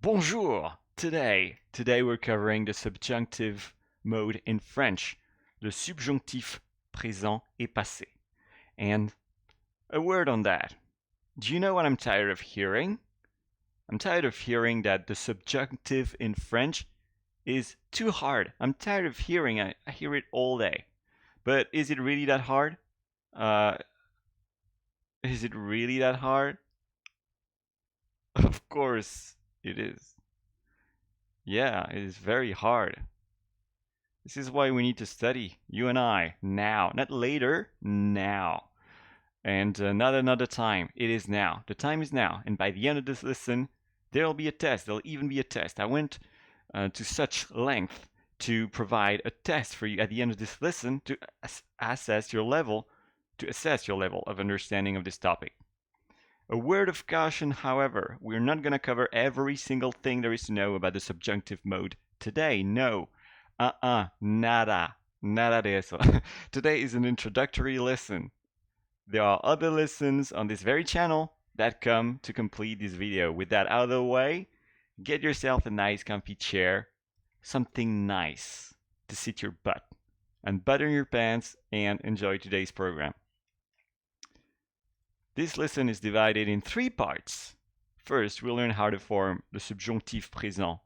Bonjour! Today we're covering the subjunctive mode in French, le subjonctif présent et passé. And a word on that. Do you know what I'm tired of hearing? I'm tired of hearing that the subjunctive in French is too hard. I'm tired of hearing it. I hear it all day. But is it really that hard? Is it really that hard? Of course it is. Yeah, it is very hard. This is why we need to study, you and I, now. Not later, now. And not another time. It is now. The time is now. And by the end of this lesson, there'll be a test. There'll even be a test. I went to such length to provide a test for you at the end of this lesson to assess your level of understanding of this topic. A word of caution, however, we're not going to cover every single thing there is to know about the subjunctive mode today. No. Nada de eso. Today is an introductory lesson. There are other lessons on this very channel that come to complete this video. With that out of the way, get yourself a nice comfy chair, something nice to sit your butt, unbutton your pants, and enjoy today's program. This lesson is divided in 3 parts. First, we'll learn how to form the subjunctif présent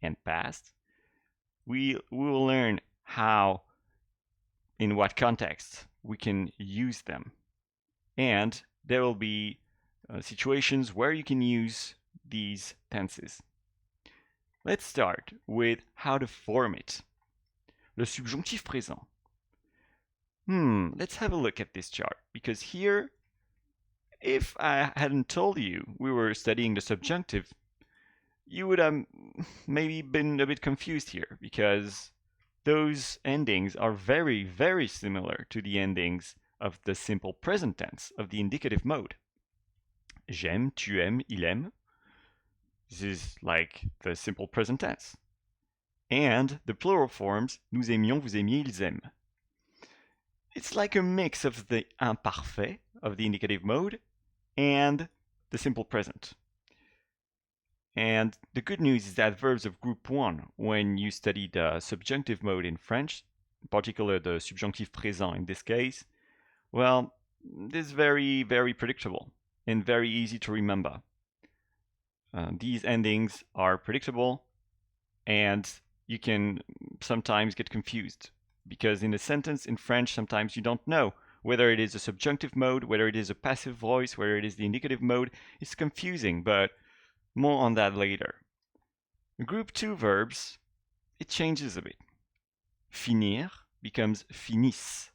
and past. We will learn how, in what context, we can use them. And there will be situations where you can use these tenses. Let's start with how to form it. Le subjonctif présent. Let's have a look at this chart, because here, if I hadn't told you we were studying the subjunctive, you would have maybe been a bit confused here, because those endings are very, very similar to the endings of the simple present tense of the indicative mode. J'aime, tu aimes, il aime. This is like the simple present tense. And the plural forms, nous aimions, vous aimiez, ils aiment. It's like a mix of the imparfait of the indicative mode and the simple present. And the good news is that verbs of group 1, when you study the subjunctive mode in French, in particular the subjunctif présent in this case, well, this is very, very predictable and very easy to remember. These endings are predictable, and you can sometimes get confused, because in a sentence in French, sometimes you don't know whether it is a subjunctive mode, whether it is a passive voice, whether it is the indicative mode. It's confusing, but more on that later. Group 2 verbs, it changes a bit. Finir becomes finisse.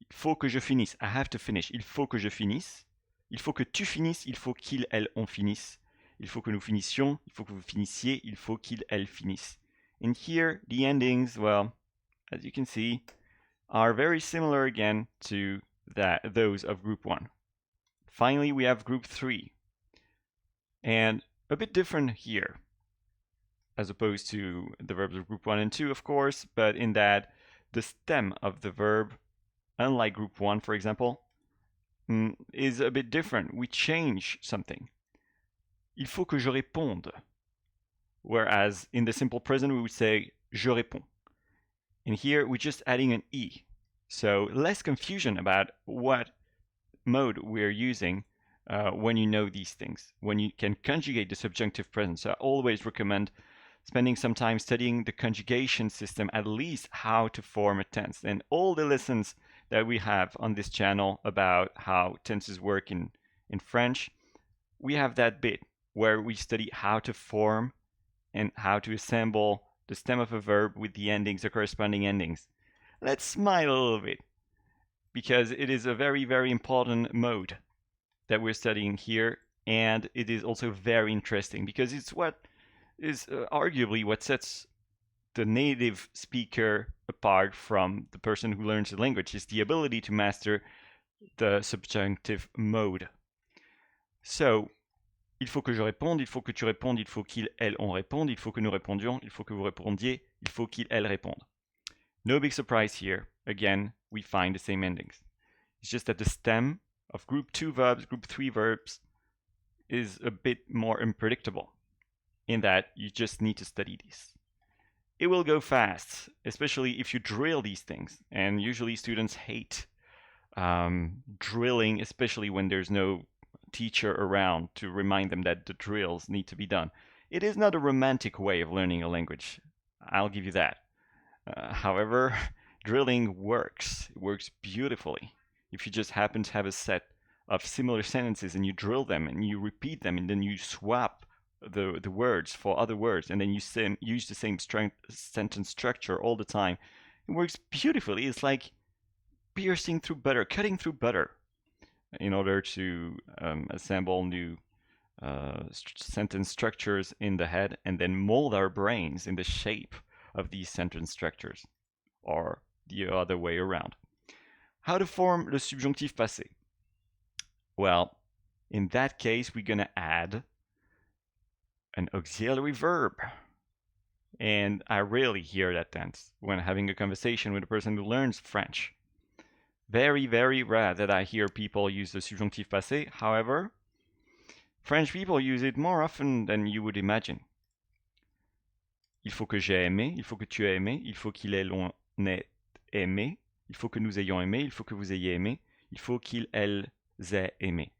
Il faut que je finisse. I have to finish. Il faut que je finisse. Il faut que tu finisses. Il faut qu'il, elle, on finisse. Il faut que nous finissions. Il faut que vous finissiez. Il faut qu'il, elle finisse. And here, the endings, well, as you can see, are very similar again to those of group 1. Finally, we have group 3. And a bit different here, as opposed to the verbs of group 1 and 2, of course, but in that the stem of the verb, unlike group 1, for example, is a bit different. We change something. Il faut que je réponde. Whereas in the simple present, we would say je réponds. And here, we're just adding an E. So less confusion about what mode we're using when you know these things, when you can conjugate the subjunctive present. So I always recommend spending some time studying the conjugation system, at least how to form a tense. And all the lessons that we have on this channel about how tenses work in French, we have that bit where we study how to form and how to assemble the stem of a verb with the endings, the corresponding endings. Let's smile a little bit, because it is a very, very important mode that we're studying here, and it is also very interesting because it's what is arguably what sets the native speaker apart from the person who learns the language, is the ability to master the subjunctive mode. So, il faut que je réponde, il faut que tu répondes, il faut qu'il, elle, on réponde, il faut que nous répondions, il faut que vous répondiez, il faut qu'il, elle réponde. No big surprise here. Again, we find the same endings. It's just that the stem of group 2 verbs, group 3 verbs, is a bit more unpredictable. in that you just need to study this. It will go fast, especially if you drill these things. And usually students hate drilling, especially when there's no teacher around to remind them that the drills need to be done. It is not a romantic way of learning a language. I'll give you that. However, drilling works. It works beautifully. If you just happen to have a set of similar sentences and you drill them and you repeat them and then you swap the words for other words and then you use the same sentence structure all the time, it works beautifully. It's like piercing through butter, cutting through butter in order to assemble new sentence structures in the head and then mold our brains in the shape of these sentence structures, or the other way around. How to form le subjonctif passé? Well, in that case, we're going to add an auxiliary verb. And I rarely hear that tense when having a conversation with a person who learns French. Very, very rare that I hear people use the subjonctif passé. However, French people use it more often than you would imagine. Il faut que j'ai aimé, il faut que tu aies aimé, il faut qu'il ait l'on ait aimé, il faut que nous ayons aimé, il faut que vous ayez aimé, il faut qu'ils elles aient aimé.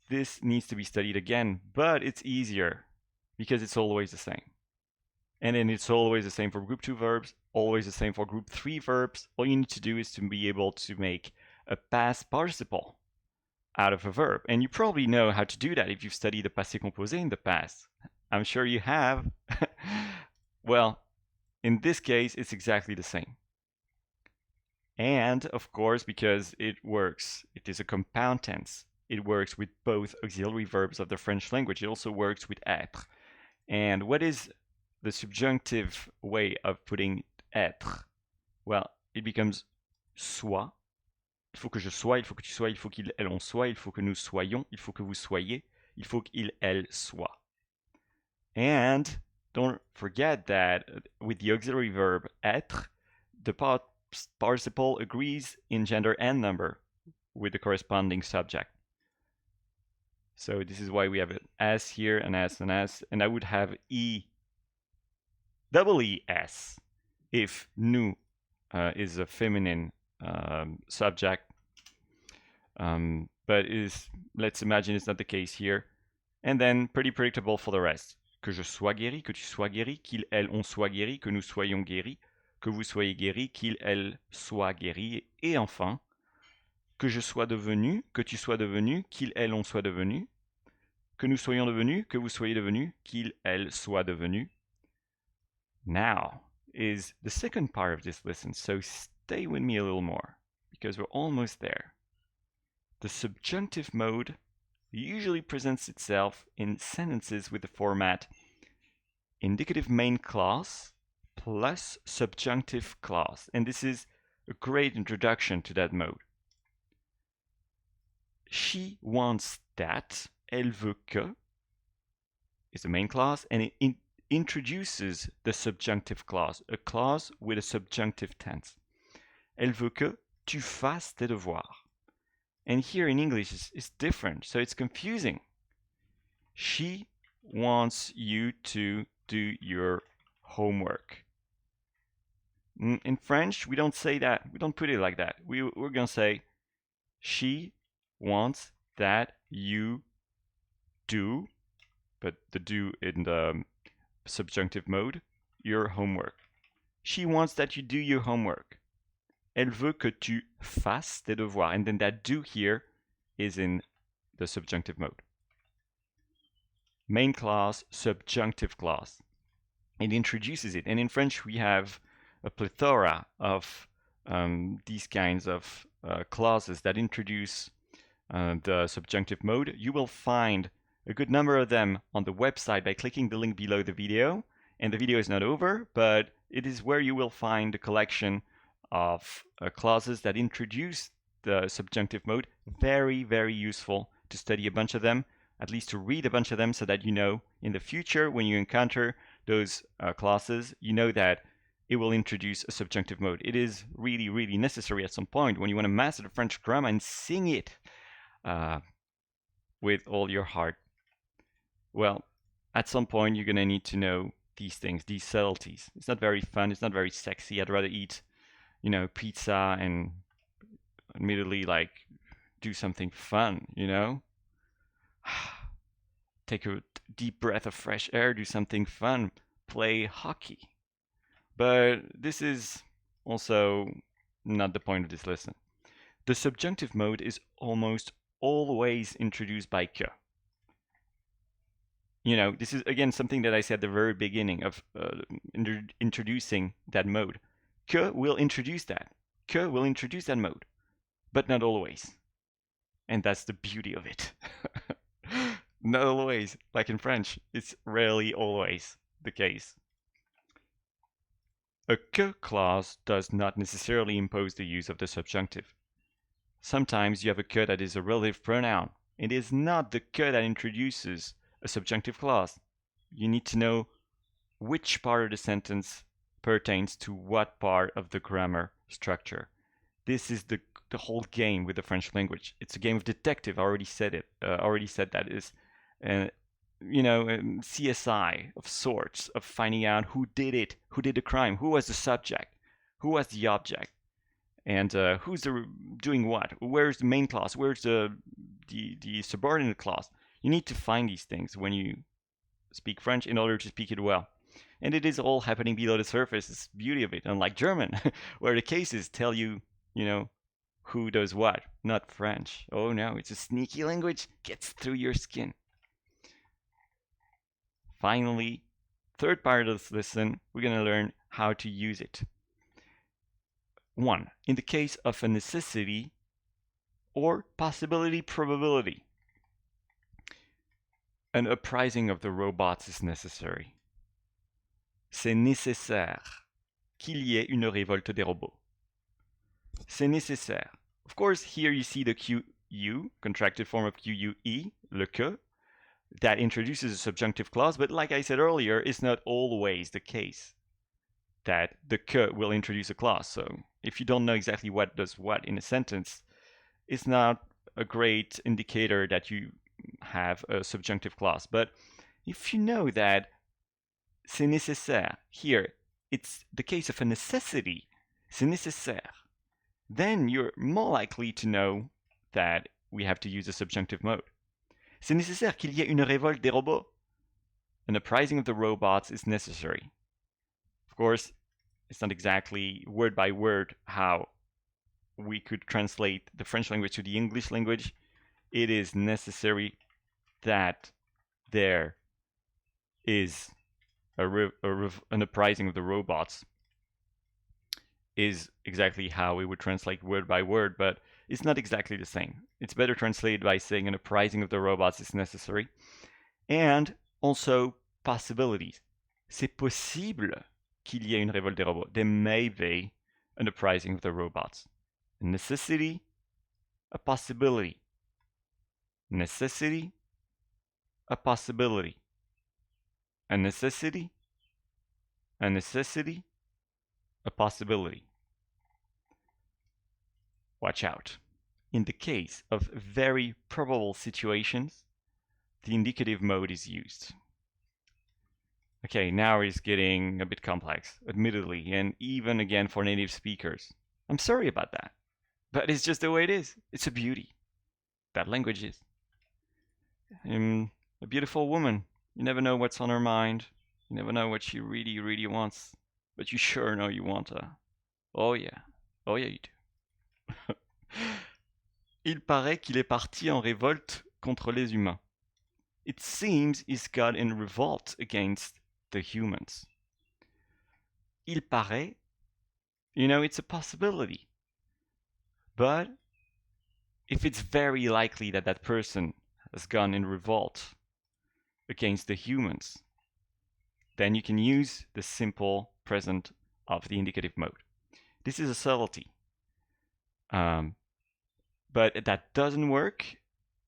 This needs to be studied again, but it's easier because it's always the same. And then it's always the same for group 2 verbs, always the same for group 3 verbs. All you need to do is to be able to make a past participle out of a verb. And you probably know how to do that if you've studied the passé composé in the past. I'm sure you have. Well, in this case, it's exactly the same. And of course, because it works, it is a compound tense. It works with both auxiliary verbs of the French language. It also works with être. And what is the subjunctive way of putting être? Well, it becomes soit. Il faut que je sois, il faut que tu sois, il faut qu'il, elle, on soit, il faut que nous soyons, il faut que vous soyez, il faut qu'il, elle soit. And don't forget that with the auxiliary verb être, the participle agrees in gender and number with the corresponding subject. So this is why we have an S here, an S, an S, and I would have E, double ES, if nous is a feminine subject. But let's imagine it's not the case here. And then pretty predictable for the rest. Que je sois guéri, que tu sois guéri, qu'il, elle, on soit guéri, que nous soyons guéris, que vous soyez guéri, qu'il, elle, soit guéri. Et enfin, que je sois devenu, que tu sois devenu, qu'il, elle, on soit devenu, que nous soyons devenus, que vous soyez devenus, qu'il, elle, soit devenu. Now is the second part of this lesson, so stay with me a little more, because we're almost there. The subjunctive mode usually presents itself in sentences with the format indicative main clause plus subjunctive clause, and this is a great introduction to that mode. She wants that, elle veut que, is the main clause, and it introduces the subjunctive clause, a clause with a subjunctive tense. Elle veut que tu fasses tes devoirs. And here in English it's different, so it's confusing. She wants you to do your homework. In French, we don't say that. We don't put it like that. We're going to say, she wants that you do, but the do in the subjunctive mode, your homework. She wants that you do your homework. Elle veut que tu fasses tes devoirs. And then that do here is in the subjunctive mode. Main clause, subjunctive clause. It introduces it. And in French, we have a plethora of these kinds of clauses that introduce the subjunctive mode. You will find a good number of them on the website by clicking the link below the video. And the video is not over, but it is where you will find a collection of clauses that introduce the subjunctive mode. Very, very useful to study a bunch of them, at least to read a bunch of them, so that you know in the future when you encounter those clauses, you know that it will introduce a subjunctive mode. It is really, really necessary at some point when you want to master the French grammar and sing it with all your heart. Well, at some point you're gonna need to know these things, these subtleties. It's not very fun, it's not very sexy. I'd rather eat, pizza and immediately like do something fun, Take a deep breath of fresh air, do something fun, play hockey. But this is also not the point of this lesson. The subjunctive mode is almost always introduced by que. This is again something that I said at the very beginning of introducing that mode. Que will introduce that. Que will introduce that mode, but not always. And that's the beauty of it. Not always. Like in French, it's rarely always the case. A que clause does not necessarily impose the use of the subjunctive. Sometimes you have a que that is a relative pronoun. It is not the que that introduces a subjunctive clause. You need to know which part of the sentence pertains to what part of the grammar structure. This is the whole game with the French language. It's a game of detective. I already said it. Already said that is, CSI of sorts, of finding out who did it, who did the crime, who was the subject, who was the object, and who's doing what. Where's the main clause? Where's the subordinate clause? You need to find these things when you speak French in order to speak it well. And it is all happening below the surface. It's the beauty of it, unlike German, where the cases tell you, who does what, not French. Oh no, it's a sneaky language, gets through your skin. Finally, third part of this lesson, we're going to learn how to use it. 1. In the case of a necessity or possibility probability, an uprising of the robots is necessary. C'est nécessaire qu'il y ait une révolte des robots. C'est nécessaire. Of course, here you see the QU, contracted form of QUE, le que, that introduces a subjunctive clause, but like I said earlier, it's not always the case that the que will introduce a clause. So if you don't know exactly what does what in a sentence, it's not a great indicator that you have a subjunctive clause. But if you know that c'est nécessaire, here it's the case of a necessity, c'est nécessaire, then you're more likely to know that we have to use a subjunctive mode. C'est nécessaire qu'il y ait une révolte des robots. An uprising of the robots is necessary. Of course, it's not exactly word by word how we could translate the French language to the English language. It is necessary that there is an uprising of the robots, is exactly how we would translate word by word, but it's not exactly the same. It's better translated by saying an uprising of the robots is necessary. And also possibilities. C'est possible qu'il y ait une révolte des robots. There may be an uprising of the robots. A necessity, a possibility. Necessity, a possibility. A necessity, a possibility. Watch out. In the case of very probable situations, the indicative mode is used. Okay, now it's getting a bit complex, admittedly, and even again for native speakers. I'm sorry about that, but it's just the way it is. It's a beauty. That language is. A beautiful woman. You never know what's on her mind. You never know what she really, really wants, but you sure know you want her. Oh yeah. Oh yeah, you do. Il paraît qu'il est parti en révolte contre les humains. It seems he's got in revolt against the humans. Il paraît, it's a possibility. But if it's very likely that that person has gone in revolt against the humans, then you can use the simple present of the indicative mode. This is a subtlety. But that doesn't work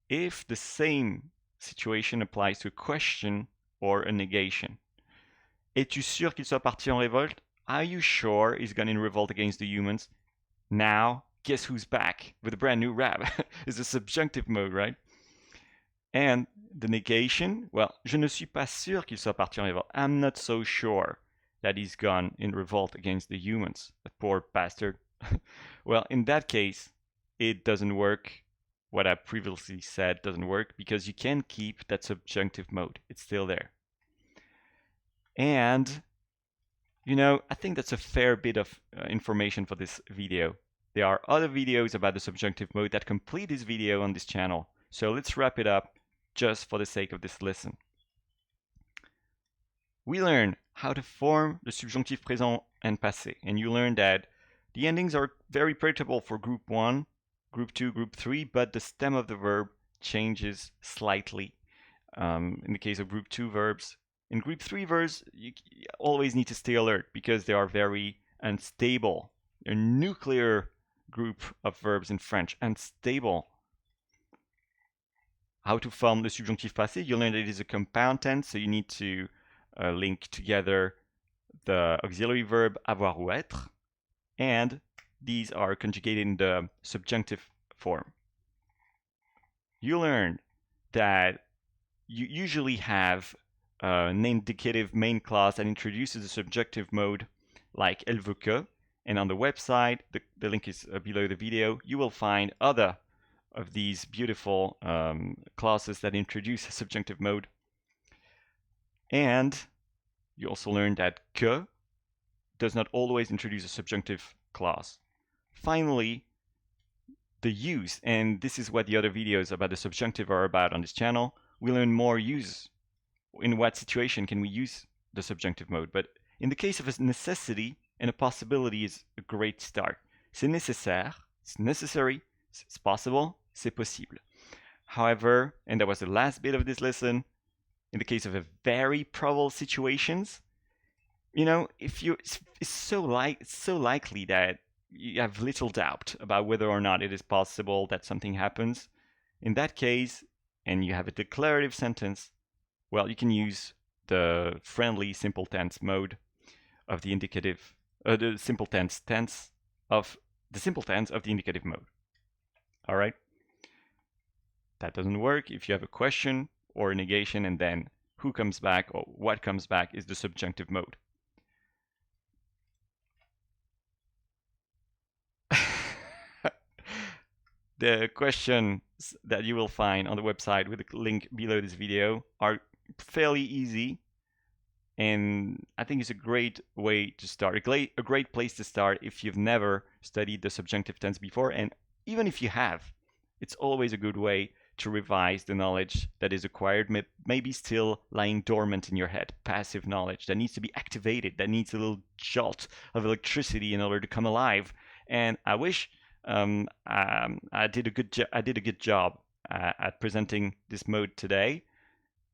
if the same situation applies to a question or a negation. Es-tu sûr qu'il soit parti en révolte? Are you sure he's gone in revolt against the humans? Now, guess who's back with a brand new rap? It's a subjunctive mode, right? And the negation, well, je ne suis pas sûr qu'il soit parti en révolte. I'm not so sure that he's gone in revolt against the humans. That poor bastard. Well, in that case, it doesn't work. What I previously said doesn't work because you can keep that subjunctive mode. It's still there. And, I think that's a fair bit of information for this video. There are other videos about the subjunctive mode that complete this video on this channel. So let's wrap it up just for the sake of this lesson. We learn how to form the subjunctive présent and passé, and you learn that the endings are very predictable for group 1, group 2, group 3, but the stem of the verb changes slightly. In the case of group 2 verbs. In group 3 verbs, you always need to stay alert because they are very unstable. A nuclear group of verbs in French, unstable. How to form the subjunctive passé? You learn that it is a compound tense, so you need to link together the auxiliary verb avoir ou être, and these are conjugated in the subjunctive form. You learn that you usually have an indicative main clause that introduces the subjunctive mode, like elle veut que, and on the website, the link is below the video, you will find other of these beautiful clauses that introduce a subjunctive mode. And you also learn that que does not always introduce a subjunctive clause. Finally, the use, and this is what the other videos about the subjunctive are about on this channel. We learn more use. In what situation can we use the subjunctive mode? But in the case of a necessity and a possibility is a great start. C'est nécessaire, it's necessary, it's possible, c'est possible. However, and that was the last bit of this lesson, in the case of a very probable situations, if you, it's so likely that you have little doubt about whether or not it is possible that something happens. In that case, and you have a declarative sentence, well, you can use the friendly simple tense mode of the indicative, the simple tense of the indicative mode. All right. That doesn't work if you have a question or a negation, and then who comes back or what comes back is the subjunctive mode. The questions that you will find on the website with the link below this video are fairly easy, and I think it's a great way to start, a great place to start if you've never studied the subjunctive tense before, and even if you have, it's always a good way to revise the knowledge that is acquired, maybe still lying dormant in your head, passive knowledge that needs to be activated, that needs a little jolt of electricity in order to come alive. And I wish I did a good job at presenting this mode today.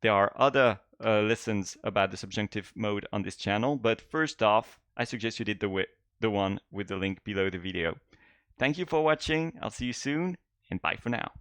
There are other lessons about the subjunctive mode on this channel, but first off, I suggest you did the one with the link below the video. Thank you for watching. I'll see you soon, and bye for now.